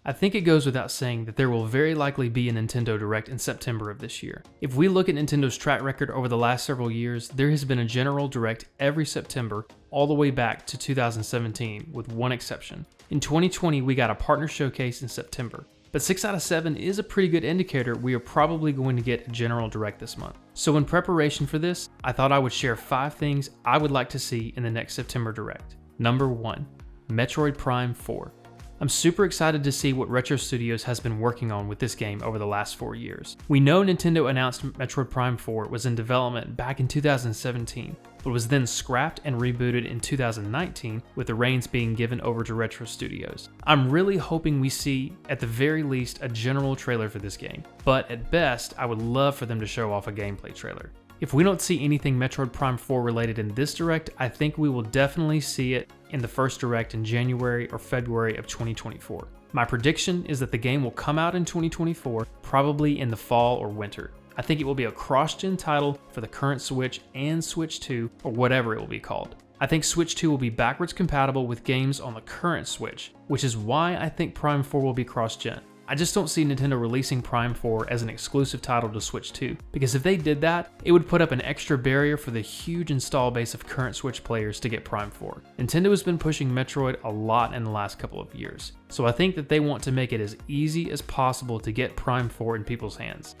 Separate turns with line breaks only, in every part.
I think it goes without saying that there will very likely be a Nintendo Direct in September of this year. If we look at Nintendo's track record over the last several years, there has been a general Direct every September all the way back to 2017 with one exception. In 2020, we got a partner showcase in September. But 6 out of 7 is a pretty good indicator we are probably going to get a general Direct this month. So in preparation for this, I thought I would share 5 things I would like to see in the next September Direct. Number 1, Metroid Prime 4. I'm super excited to see what Retro Studios has been working on with this game over the last 4 years. We know Nintendo announced Metroid Prime 4 was in development back in 2017, but was then scrapped and rebooted in 2019 with the reins being given over to Retro Studios. I'm really hoping we see, at the very least, a general trailer for this game, but at best, I would love for them to show off a gameplay trailer. If we don't see anything Metroid Prime 4 related in this Direct, I think we will definitely see it in the first Direct in January or February of 2024. My prediction is that the game will come out in 2024, probably in the fall or winter. I think it will be a cross-gen title for the current Switch and Switch 2, or whatever it will be called. I think Switch 2 will be backwards compatible with games on the current Switch, which is why I think Prime 4 will be cross-gen. I just don't see Nintendo releasing Prime 4 as an exclusive title to Switch 2, because if they did that, it would put up an extra barrier for the huge install base of current Switch players to get Prime 4. Nintendo has been pushing Metroid a lot in the last couple of years, so I think that they want to make it as easy as possible to get Prime 4 in people's hands.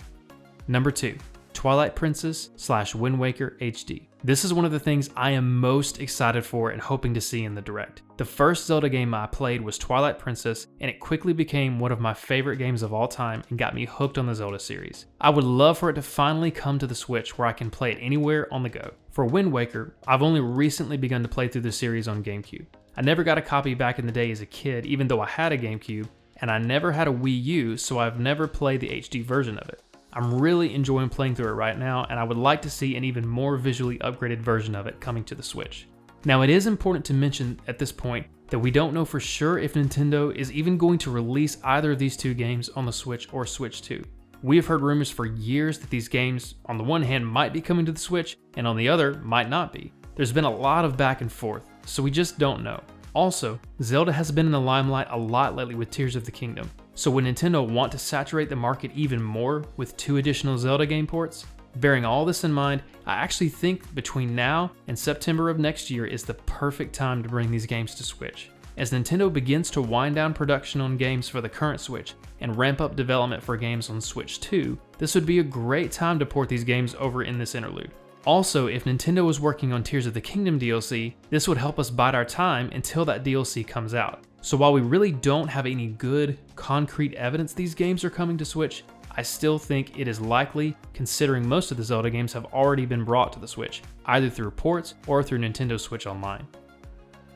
Number 2, Twilight Princess / Wind Waker HD. This is one of the things I am most excited for and hoping to see in the Direct. The first Zelda game I played was Twilight Princess, and it quickly became one of my favorite games of all time and got me hooked on the Zelda series. I would love for it to finally come to the Switch where I can play it anywhere on the go. For Wind Waker, I've only recently begun to play through the series on GameCube. I never got a copy back in the day as a kid, even though I had a GameCube, and I never had a Wii U, so I've never played the HD version of it. I'm really enjoying playing through it right now, and I would like to see an even more visually upgraded version of it coming to the Switch. Now, it is important to mention at this point that we don't know for sure if Nintendo is even going to release either of these two games on the Switch or Switch 2. We have heard rumors for years that these games, on the one hand, might be coming to the Switch, and on the other, might not be. There's been a lot of back and forth, so we just don't know. Also, Zelda has been in the limelight a lot lately with Tears of the Kingdom, so would Nintendo want to saturate the market even more with 2 additional Zelda game ports? Bearing all this in mind, I actually think between now and September of next year is the perfect time to bring these games to Switch. As Nintendo begins to wind down production on games for the current Switch and ramp up development for games on Switch 2, this would be a great time to port these games over in this interlude. Also, if Nintendo was working on Tears of the Kingdom DLC, this would help us bide our time until that DLC comes out. So while we really don't have any good, concrete evidence these games are coming to Switch, I still think it is likely, considering most of the Zelda games have already been brought to the Switch, either through ports or through Nintendo Switch Online.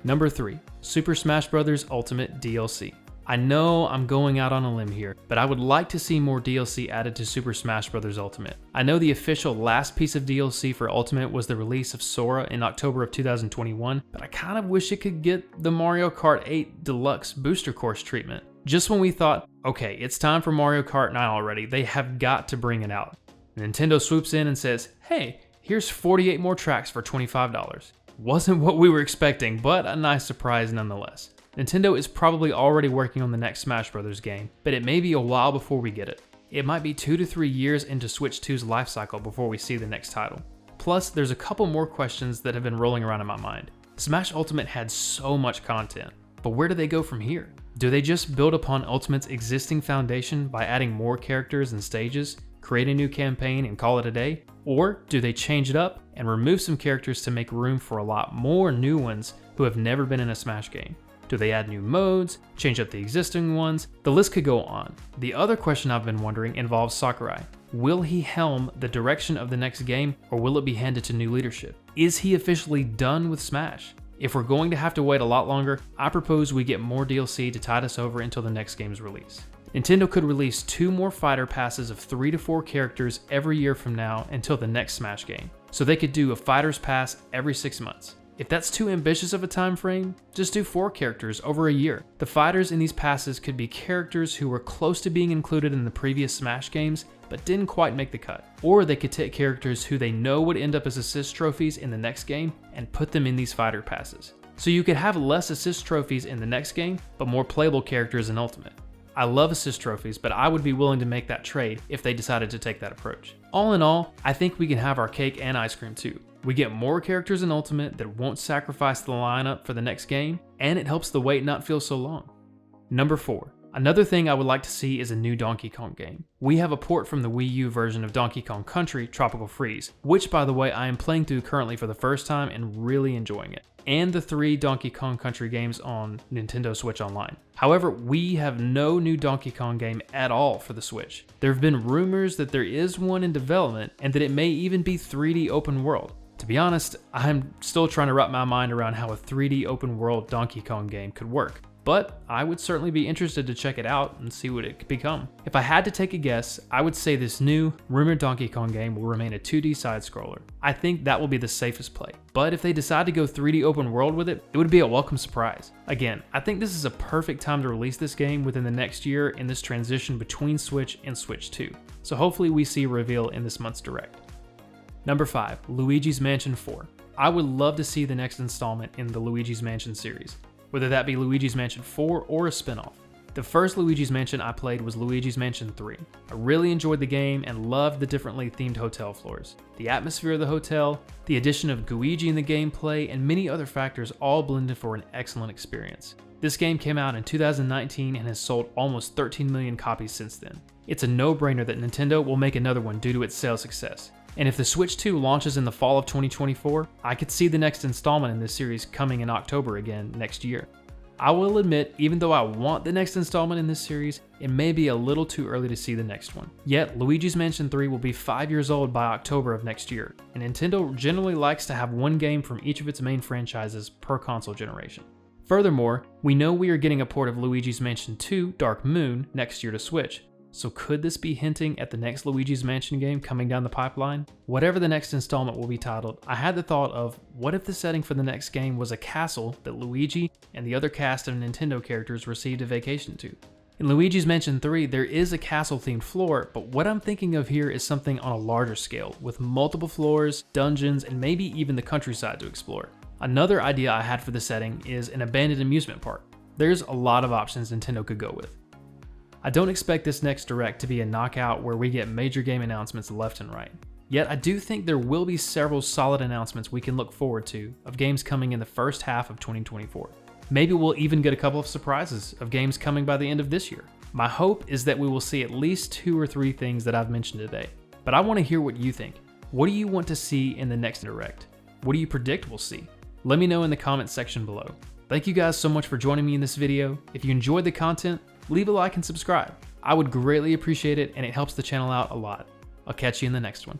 Number 3, Super Smash Bros. Ultimate DLC. I know I'm going out on a limb here, but I would like to see more DLC added to Super Smash Bros. Ultimate. I know the official last piece of DLC for Ultimate was the release of Sora in October of 2021, but I kind of wish it could get the Mario Kart 8 Deluxe Booster Course treatment. Just when we thought, okay, it's time for Mario Kart 9 already, they have got to bring it out. Nintendo swoops in and says, hey, here's 48 more tracks for $25. Wasn't what we were expecting, but a nice surprise nonetheless. Nintendo is probably already working on the next Smash Bros. Game, but it may be a while before we get it. It might be 2 to 3 years into Switch 2's life cycle before we see the next title. Plus, there's a couple more questions that have been rolling around in my mind. Smash Ultimate had so much content, but where do they go from here? Do they just build upon Ultimate's existing foundation by adding more characters and stages, create a new campaign and call it a day? Or do they change it up and remove some characters to make room for a lot more new ones who have never been in a Smash game? Do they add new modes, change up the existing ones? The list could go on. The other question I've been wondering involves Sakurai. Will he helm the direction of the next game, or will it be handed to new leadership? Is he officially done with Smash? If we're going to have to wait a lot longer, I propose we get more DLC to tide us over until the next game's release. Nintendo could release 2 more fighter passes of 3 to 4 characters every year from now until the next Smash game. So they could do a fighter's pass every 6 months. If that's too ambitious of a time frame, just do 4 characters over a year. The fighters in these passes could be characters who were close to being included in the previous Smash games, but didn't quite make the cut. Or they could take characters who they know would end up as assist trophies in the next game and put them in these fighter passes. So you could have less assist trophies in the next game, but more playable characters in Ultimate. I love assist trophies, but I would be willing to make that trade if they decided to take that approach. All in all, I think we can have our cake and ice cream too. We get more characters in Ultimate that won't sacrifice the lineup for the next game, and it helps the wait not feel so long. Number 4. Another thing I would like to see is a new Donkey Kong game. We have a port from the Wii U version of Donkey Kong Country, Tropical Freeze, which by the way I am playing through currently for the first time and really enjoying it, and the 3 Donkey Kong Country games on Nintendo Switch Online. However, we have no new Donkey Kong game at all for the Switch. There have been rumors that there is one in development and that it may even be 3D open world. To be honest, I'm still trying to wrap my mind around how a 3D open world Donkey Kong game could work. But I would certainly be interested to check it out and see what it could become. If I had to take a guess, I would say this new, rumored Donkey Kong game will remain a 2D side-scroller. I think that will be the safest play. But if they decide to go 3D open world with it, it would be a welcome surprise. Again, I think this is a perfect time to release this game within the next year in this transition between Switch and Switch 2. So hopefully we see a reveal in this month's Direct. Number 5, Luigi's Mansion 4. I would love to see the next installment in the Luigi's Mansion series, whether that be Luigi's Mansion 4 or a spin-off. The first Luigi's Mansion I played was Luigi's Mansion 3. I really enjoyed the game and loved the differently themed hotel floors. The atmosphere of the hotel, the addition of Gooigi in the gameplay, and many other factors all blended for an excellent experience. This game came out in 2019 and has sold almost 13 million copies since then. It's a no-brainer that Nintendo will make another one due to its sales success. And if the Switch 2 launches in the fall of 2024, I could see the next installment in this series coming in October again next year. I will admit, even though I want the next installment in this series, it may be a little too early to see the next one. Yet, Luigi's Mansion 3 will be 5 years old by October of next year, and Nintendo generally likes to have one game from each of its main franchises per console generation. Furthermore, we know we are getting a port of Luigi's Mansion 2 Dark Moon next year to Switch. So could this be hinting at the next Luigi's Mansion game coming down the pipeline? Whatever the next installment will be titled, I had the thought of, what if the setting for the next game was a castle that Luigi and the other cast of Nintendo characters received a vacation to? In Luigi's Mansion 3, there is a castle-themed floor, but what I'm thinking of here is something on a larger scale, with multiple floors, dungeons, and maybe even the countryside to explore. Another idea I had for the setting is an abandoned amusement park. There's a lot of options Nintendo could go with. I don't expect this next Direct to be a knockout where we get major game announcements left and right. Yet I do think there will be several solid announcements we can look forward to of games coming in the first half of 2024. Maybe we'll even get a couple of surprises of games coming by the end of this year. My hope is that we will see at least 2 or 3 things that I've mentioned today. But I want to hear what you think. What do you want to see in the next Direct? What do you predict we'll see? Let me know in the comments section below. Thank you guys so much for joining me in this video. If you enjoyed the content, leave a like and subscribe. I would greatly appreciate it and it helps the channel out a lot. I'll catch you in the next one.